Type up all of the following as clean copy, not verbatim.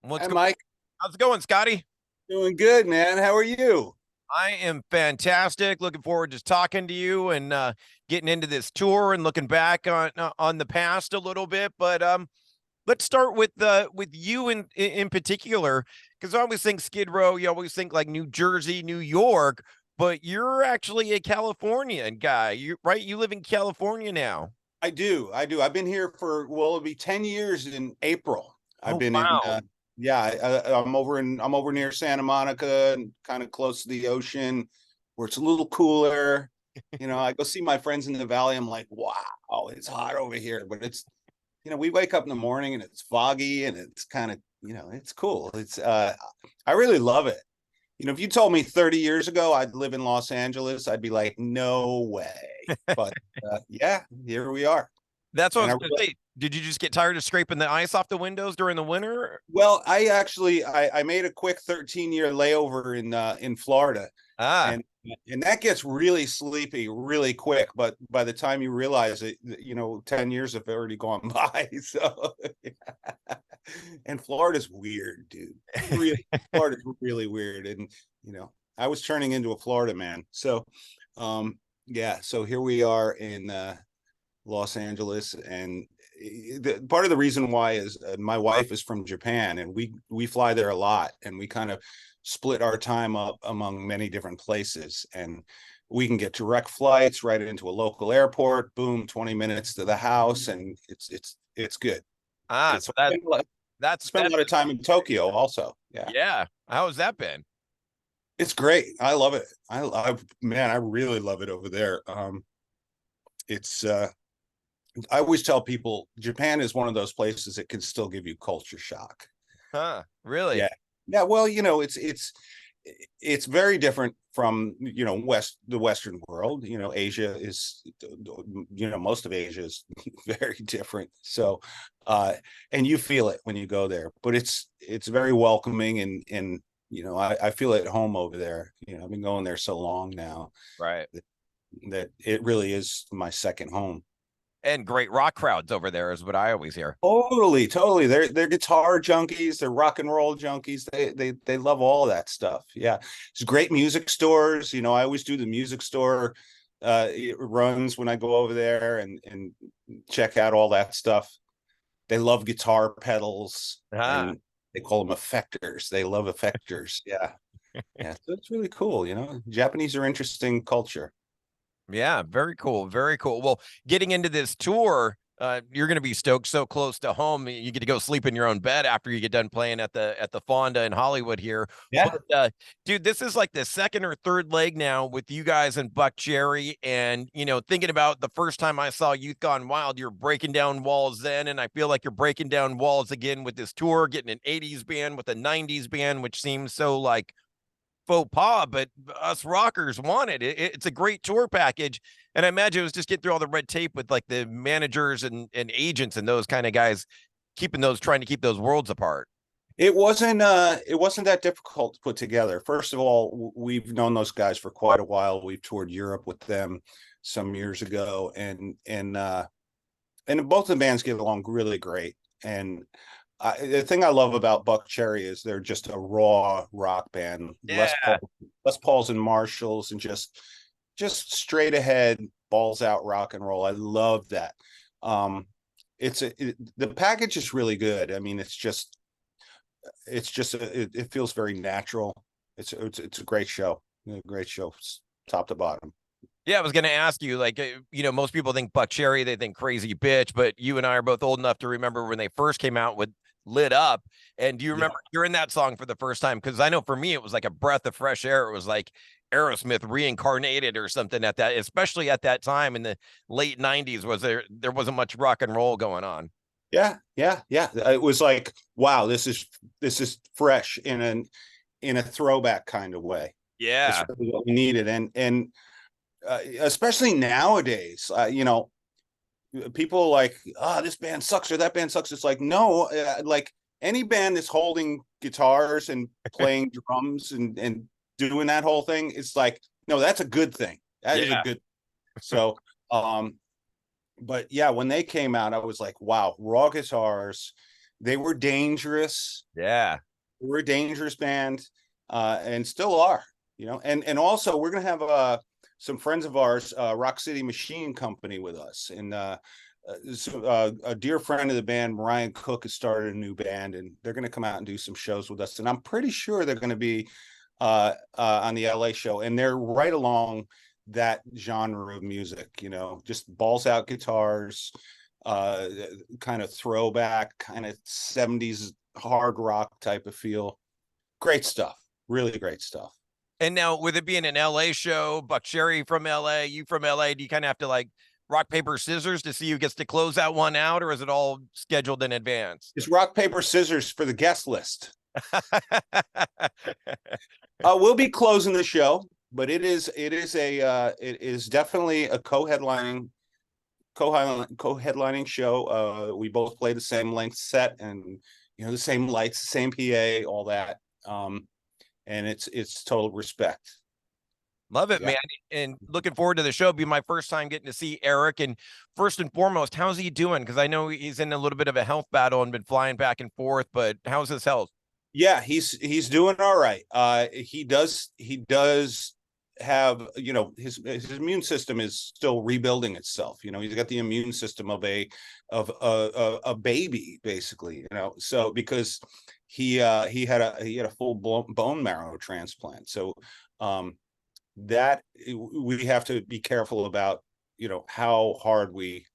What's Hi, going? Mike. How's it going, Scotty? Doing good, man. How are you? I am fantastic. Looking forward to talking to you and getting into this tour and looking back on the past a little bit. But let's start with you in particular, because I always think Skid Row. You always think like New Jersey, New York, but you're actually a Californian guy. You right? You live in California now. I do. I do. I've been here for, well, it'll be 10 years in April. I've Oh been in wow. yeah, I'm over near Santa Monica and kind of close to the ocean where it's a little cooler. I go see my friends in the valley. I'm like, wow, it's hot over here, but we wake up in the morning and it's foggy and it's kind of, it's cool. I really love it. If you told me 30 years ago I'd live in Los Angeles, I'd be like, no way. But yeah, here we are. That's what I And was I going to really, say. Did you just get tired of scraping the ice off the windows during the winter? well, I made a quick 13-year layover in Florida, Ah, and and that gets really sleepy really quick. But by the time you realize it, 10 years have already gone by. So, and Florida's weird, dude. Really, Florida's really weird. And I was turning into a Florida man. So, yeah. So here we are in Los Angeles, and part of the reason why is my wife is from Japan, and we fly there a lot, and we kind of split our time up among many different places, and we can get direct flights right into a local airport. Boom, 20 minutes to the house, and it's good. It's so that's spent a lot of time in Tokyo also. Yeah, yeah. How has that been? it's great. I love it. Man, I really love it over there. It's I always tell people Japan is one of those places that can still give you culture shock. Huh? Really? Yeah. Yeah, well, it's very different from, the Western world. Asia is, most of Asia is very different. So, and you feel it when you go there, but it's very welcoming, and I feel at home over there. I've been going there so long now Right. that it really is my second home. And great rock crowds over there is what I always hear. Totally, totally. They're guitar junkies. They're rock and roll junkies. They love all of that stuff. Yeah, it's great music stores. I always do the music store runs when I go over there and check out all that stuff. They love guitar pedals, Ah, and they call them effectors. They love effectors. Yeah, yeah. So it's really cool. Japanese are interesting culture. yeah, very cool, very cool. Well, getting into this tour, you're going to be stoked. So close to home, you get to go sleep in your own bed after you get done playing at the Fonda in Hollywood here. But Yeah. dude, this is like the second or third leg now with you guys in Buckcherry, and thinking about the first time I saw Youth Gone Wild, you're breaking down walls then, and I feel like you're breaking down walls again with this tour, getting an '80s band with a '90s band, which seems so like faux pas, but us rockers want it. It's a great tour package. And I imagine it was just getting through all the red tape with like the managers and agents and those kind of guys trying to keep those worlds apart. It wasn't that difficult to put together. First of all, we've known those guys for quite a while. We've toured Europe with them some years ago, and both the bands get along really great. And the thing I love about Buckcherry is they're just a raw rock band. Yeah. Les Pauls and Marshalls, and just straight ahead, balls out rock and roll. I love that. Um, the package is really good. I mean, it feels very natural. It's a great show, top to bottom. Yeah, I was going to ask you, like, most people think Buckcherry, they think Crazy Bitch, but you and I are both old enough to remember when they first came out with Lit Up. And do you Yeah, remember hearing that song for the first time? Because I know for me, it was like a breath of fresh air. It was like Aerosmith reincarnated or something at that, especially at that time in the late '90s. There wasn't much rock and roll going on? yeah, yeah, yeah. It was like, wow, this is fresh in a throwback kind of way. It's Yeah. really what we needed, and especially nowadays, people like, this band sucks or that band sucks. It's like, no, like any band that's holding guitars and playing drums and doing that whole thing, it's like, no, that's a good thing. That is a Yeah. good. So, but yeah, when they came out, I was like, wow, raw guitars, They were dangerous. Yeah. We're a dangerous band, and still are, and also we're gonna have some friends of ours, Rock City Machine Company, with us, and a dear friend of the band, Ryan Cook, has started a new band, and they're gonna come out and do some shows with us, and I'm pretty sure they're gonna be on the LA show, and they're right along that genre of music, just balls out guitars, kind of throwback, kind of 70s hard rock type of feel. Great stuff. Really great stuff. And now, with it being an LA show, Buckcherry from LA, you from LA, do you kind of have to like rock, paper, scissors to see who gets to close that one out, or is it all scheduled in advance? It's rock, paper, scissors for the guest list. We'll be closing the show, but it is definitely a co-headlining show. We both play the same length set, and the same lights, the same PA, all that. And it's total respect. Love it, Yeah. man. And looking forward to the show. It'll be my first time getting to see Erik. And first and foremost, how's he doing? Because I know he's in a little bit of a health battle and been flying back and forth, but how's his health? Yeah, he's doing all right. He does have, his immune system is still rebuilding itself. He's got the immune system of a baby, basically. So because he had a full bone marrow transplant, so that we have to be careful about, how hard we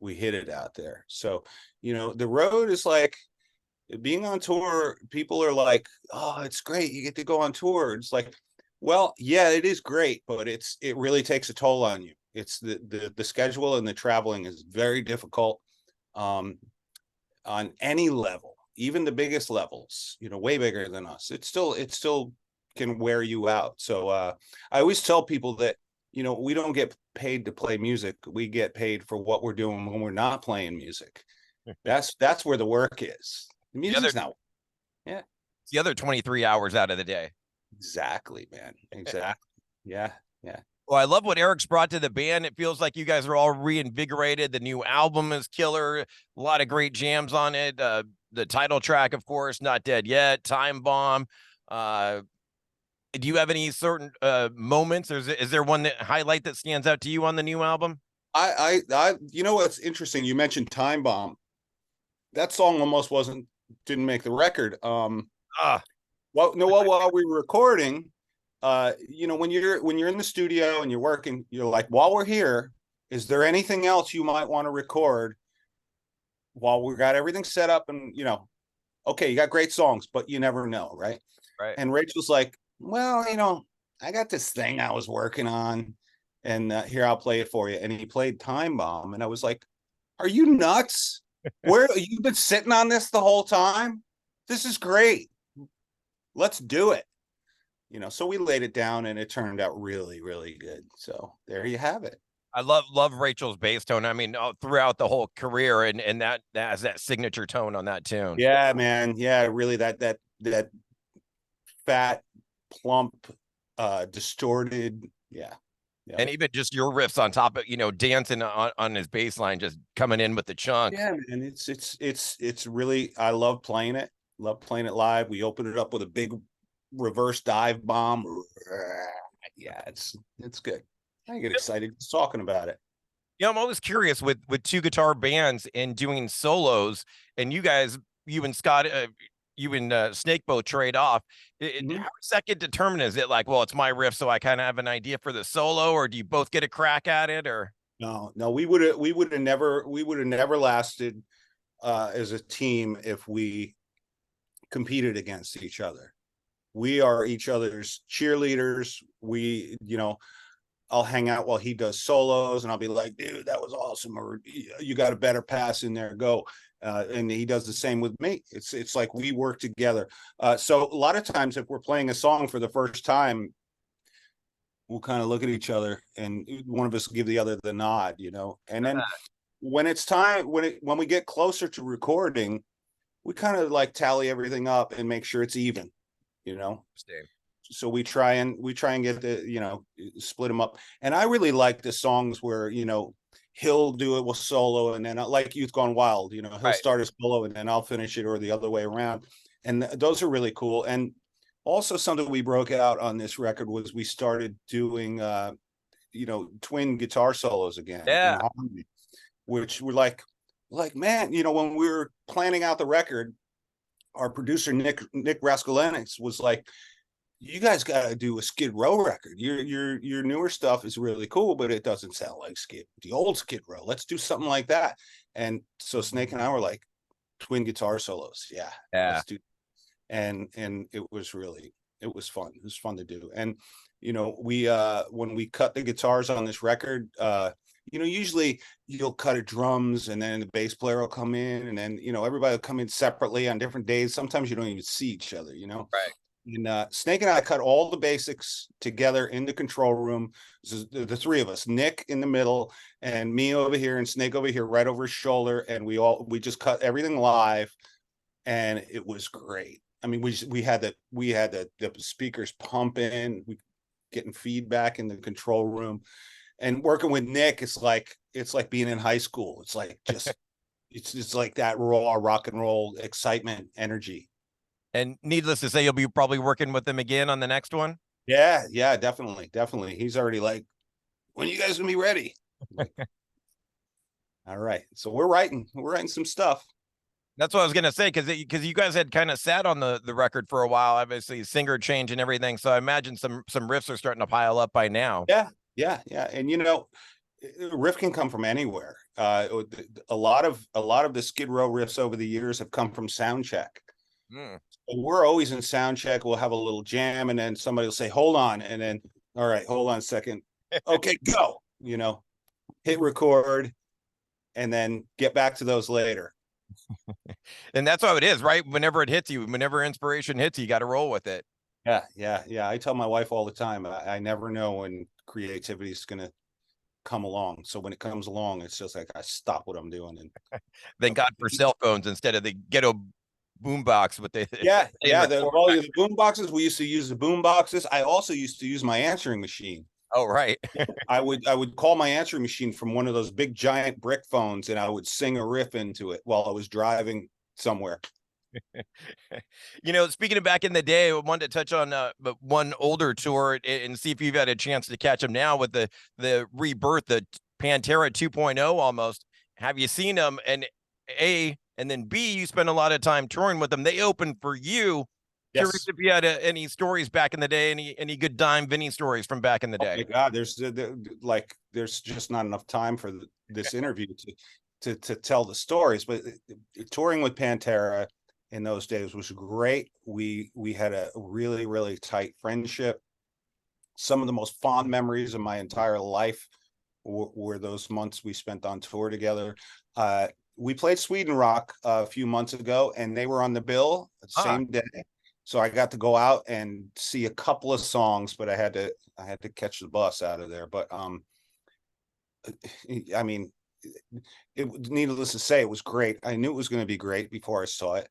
hit it out there. So the road is like, being on tour, people are like, oh, it's great, you get to go on tour. It's like, well, yeah, it is great, but it really takes a toll on you. It's the schedule, and the traveling is very difficult, on any level, even the biggest levels, way bigger than us. It still can wear you out. So I always tell people that, we don't get paid to play music. We get paid for what we're doing when we're not playing music. That's where the work is. The music's not. Yeah. It's the other 23 hours out of the day. Exactly, man. Exactly. Yeah. Yeah. Well, I love what Erik's brought to the band. It feels like you guys are all reinvigorated. The new album is killer. A lot of great jams on it. The title track, of course, Not Dead Yet, Time Bomb. Do you have any certain moments? Or is there one highlight that stands out to you on the new album? I what's interesting? You mentioned Time Bomb. That song almost didn't make the record. While we were recording, when you're in the studio and you're working, you're like, while we're here, is there anything else you might want to record while we got everything set up? And okay, you got great songs, but you never know, right? Right. And Rachel's like, well, I got this thing I was working on, and here, I'll play it for you. And he played Time Bomb, and I was like, are you nuts? Where you've been sitting on this the whole time? This is great. Let's do it. So we laid it down, and it turned out really, really good. So there you have it. I love Rachel's bass tone. I mean, throughout the whole career, and that has that signature tone on that tune. Yeah, man. Yeah, really, that fat, plump, distorted. Yeah. And even just your riffs on top of, dancing on his bass line, just coming in with the chunks. Yeah, man. It's really, I love playing it. Love playing it live. We open it up with a big reverse dive bomb. Yeah, it's good. I get excited just talking about it. I'm always curious with two guitar bands and doing solos, and you and Scott, you and Snake both trade off. How does that get determined? Is it like, well, it's my riff, so I kind of have an idea for the solo, or do you both get a crack at it? Or no, we would have never lasted as a team if we competed against each other. We are each other's cheerleaders. I'll hang out while he does solos, and I'll be like, dude, that was awesome, or you got a better pass in there, go. And he does the same with me. It's like we work together. So a lot of times, if we're playing a song for the first time, we'll kind of look at each other, and one of us will give the other the nod, and then when it's time, when we get closer to recording, we kind of like tally everything up and make sure it's even, so we try and get the, split them up. And I really like the songs where, he'll do it with solo, and then like Youth Gone Wild, you know, he'll Right. start a solo and then I'll finish it, or the other way around. And those are really cool. And also something we broke out on this record was we started doing twin guitar solos again in Yeah. harmony, which were like man, when we were planning out the record, our producer Nick Raskulinecz was like, you guys got to do a Skid Row record. Your newer stuff is really cool, but it doesn't sound like the old Skid Row. Let's do something like that. And so Snake and I were like, twin guitar solos. Yeah, Yeah. let's do. And it was fun. It was fun to do. And we when we cut the guitars on this record, usually you'll cut a drums and then the bass player will come in, and then everybody will come in separately on different days. Sometimes you don't even see each other. Right. And Snake and I cut all the basics together in the control room. The three of us, Nick in the middle, and me over here, and Snake over here, right over his shoulder, and we just cut everything live, and it was great. I mean, we had the speakers pumping, we getting feedback in the control room, and working with Nick. It's like being in high school. It's like just it's like that raw rock and roll excitement, energy. And needless to say, you'll be probably working with them again on the next one. Yeah, definitely. He's already like, when you guys gonna be ready? Like, all right. So we're writing some stuff. That's what I was gonna say, because you guys had kind of sat on the record for a while, obviously singer change and everything. So I imagine some riffs are starting to pile up by now. Yeah. And riff can come from anywhere. A lot of the Skid Row riffs over the years have come from sound check. Mm. We're always in sound check. We'll have a little jam, and then somebody will say, hold on, and then, all right, hold on a second. Okay, go. Hit record, and then get back to those later. And that's how it is, right? Whenever it hits you, whenever inspiration hits you, you got to roll with it. Yeah. I tell my wife all the time, I never know when creativity is going to come along. So when it comes along, it's just like I stop what I'm doing. And Thank God for cell phones instead of the ghetto boombox with the yeah. record. The boom boxes, we used to use the boom boxes. I also used to use my answering machine. Oh, right. I would call my answering machine from one of those big giant brick phones, and I would sing a riff into it while I was driving somewhere. Speaking of back in the day, I wanted to touch on one older tour and see if you've had a chance to catch them now with the rebirth, the Pantera 2.0 almost. Have you seen them? And then B, you spent a lot of time touring with them. They opened for you. Curious Yes. if you had any stories back in the day, any good Dime Vinny stories from back in the Oh day. my God, there's just not enough time for this interview to tell the stories. But touring with Pantera in those days was great. We had a really, really tight friendship. Some of the most fond memories of my entire life were those months we spent on tour together. We played Sweden Rock a few months ago, and they were on the bill the same day. So I got to go out and see a couple of songs, but I had to catch the bus out of there. But I mean, needless to say, it was great. I knew it was going to be great before I saw it.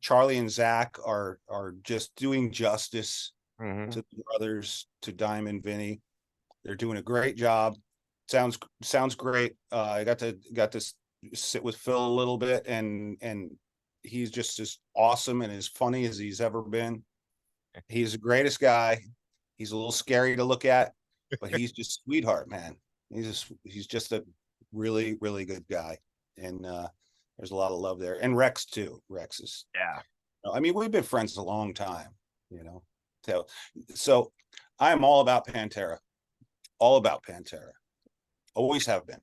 Charlie and Zach are just doing justice to the brothers, to Diamond Vinny. They're doing a great job. Sounds great. I got to sit with Phil a little bit, and he's just as awesome and as funny as he's ever been. He's the greatest guy. He's a little scary to look at, but he's just sweetheart, man. He's just a really, really good guy. And there's a lot of love there. And Rex too. Rex is, Yeah. I mean, we've been friends a long time, So I'm all about Pantera. All about Pantera. Always have been.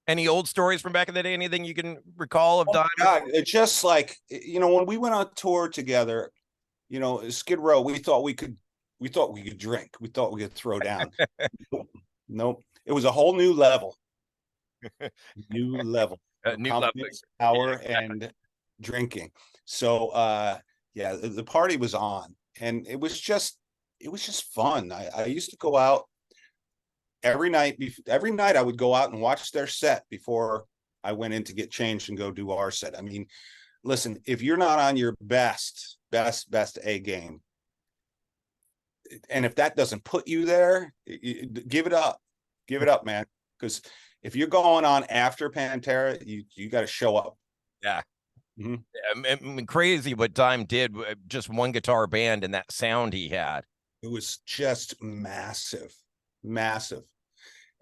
Any old stories from back in the day? Anything you can recall of Dime? God, it's just like, when we went on tour together, Skid Row, we thought we could drink. We thought we could throw down. Nope. It was a whole new level. New level. New level. Power and drinking. So yeah, the party was on, and it was just fun. I used to go out every night. Every night I would go out and watch their set before I went in to get changed and go do our set. I mean, listen, if you're not on your best A game, and if that doesn't put you there, give it up, man. because if you're going on after Pantera, you got to show up. Yeah. Mhm. I mean, crazy what Dime did with just one guitar band and that sound he had. It was just massive, massive.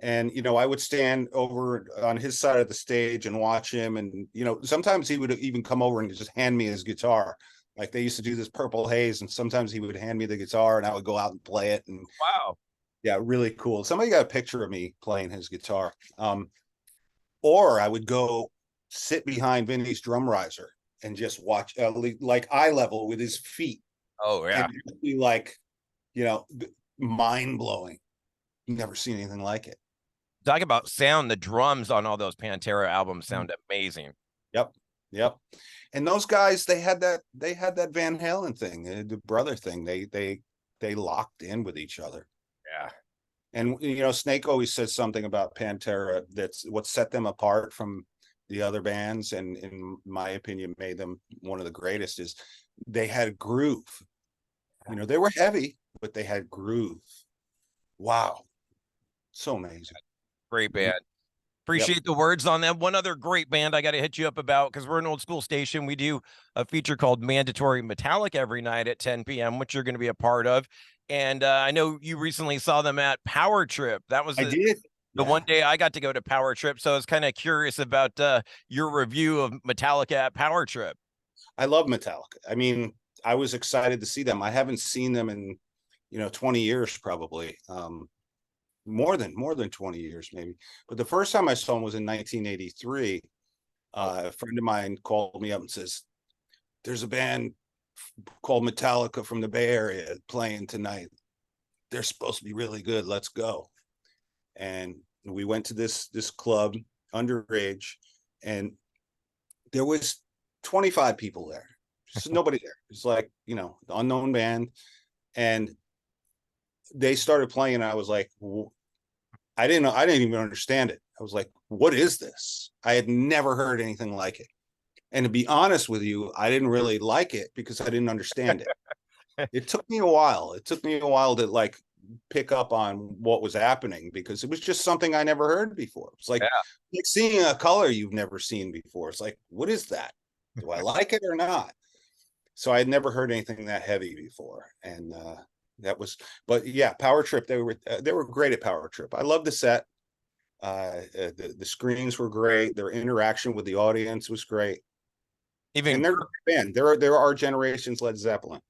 And I would stand over on his side of the stage and watch him, and sometimes he would even come over and just hand me his guitar. Like they used to do this Purple Haze, and sometimes he would hand me the guitar and I would go out and play it. And Wow. yeah, really cool. Somebody got a picture of me playing his guitar. Or I would go sit behind Vinny's drum riser and just watch, like eye level with his feet. Oh yeah. And it'd be like, mind blowing. Never seen anything like it. Talk about sound. The drums on all those Pantera albums sound amazing. Yep. And those guys, they had that Van Halen thing, the brother thing. They locked in with each other. Yeah. And Snake always says something about Pantera that's what set them apart from the other bands, and in my opinion made them one of the greatest, is they had groove. They were heavy, but they had groove. Wow. So amazing. Great band. Appreciate the words on that. One other great band I got to hit you up about, because we're an old school station. We do a feature called Mandatory Metallica every night at 10 p.m., which you're going to be a part of. And I know you recently saw them at Power Trip. That was the one day I got to go to Power Trip. So I was kind of curious about your review of Metallica at Power Trip. I love Metallica. I mean, I was excited to see them. I haven't seen them in 20 years probably. More than 20 years maybe. But the first time I saw him was in 1983. A friend of mine called me up and says, there's a band called Metallica from the Bay Area playing tonight. They're supposed to be really good. Let's go. And we went to this club, underage, and there was 25 people there. Just nobody there. It's like, the unknown band. And they started playing, and I was like, I didn't even understand it. I was like, what is this? I had never heard anything like it. And to be honest with you, I didn't really like it because I didn't understand it. It took me a while. It took me a while to like pick up on what was happening, because it was just something I never heard before. It's like seeing a color you've never seen before. It's like, what is that? Do I like it or not? So I had never heard anything that heavy before. And but yeah, Power Trip, they were great at Power Trip. I love the set. The screens were great. Their interaction with the audience was great. And they're a band. They're our generation's Led Zeppelin.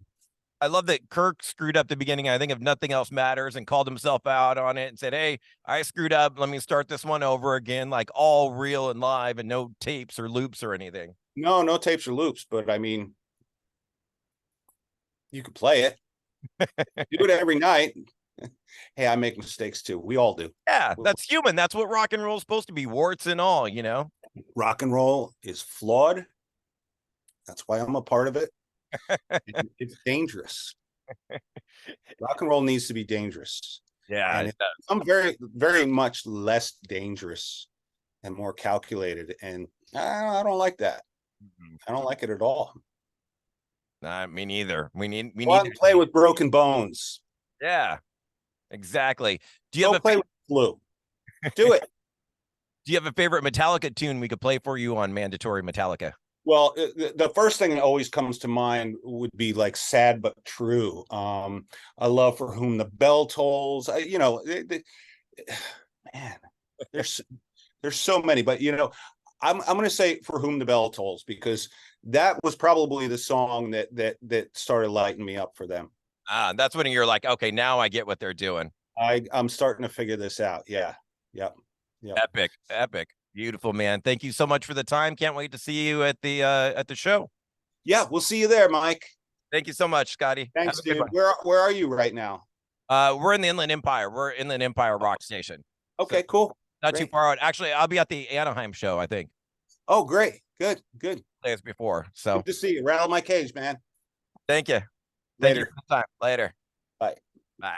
I love that Kirk screwed up the beginning. I think If Nothing Else Matters, and called himself out on it and said, hey, I screwed up. Let me start this one over again, like all real and live, and no tapes or loops or anything. No tapes or loops. But I mean, you could play it. Do it every night. Hey, I make mistakes too. We all do. Yeah, that's human. That's what rock and roll is supposed to be, warts and all, Rock and roll is flawed. That's why I'm a part of it. It's dangerous. Rock and roll needs to be dangerous. Yeah, and I'm very, very much less dangerous and more calculated. And I don't like that. I don't like it at all. Me neither. We need to play with broken bones. Yeah, exactly. Do you play with flu? Do it. Do you have a favorite Metallica tune we could play for you on Mandatory Metallica? Well, the first thing that always comes to mind would be like Sad But True. I love For Whom the Bell Tolls. Man, there's so many, but I'm going to say For Whom the Bell Tolls, because that was probably the song that started lighting me up for them. That's when you're like, okay, now I get what they're doing. I'm starting to figure this out. Yeah. Epic. Beautiful, man. Thank you so much for the time. Can't wait to see you at the show. Yeah, we'll see you there, Mike. Thank you so much, Scotty. Thanks, dude. Where are you right now? We're in the Inland Empire. We're Inland Empire Rock Station. Okay, cool. Not too far out. Actually, I'll be at the Anaheim show, I think. Oh, great. Good. Days before. So good to see you. Rattle my cage, man. Thank you. Later. Thank you for the time. Later. Bye. Bye.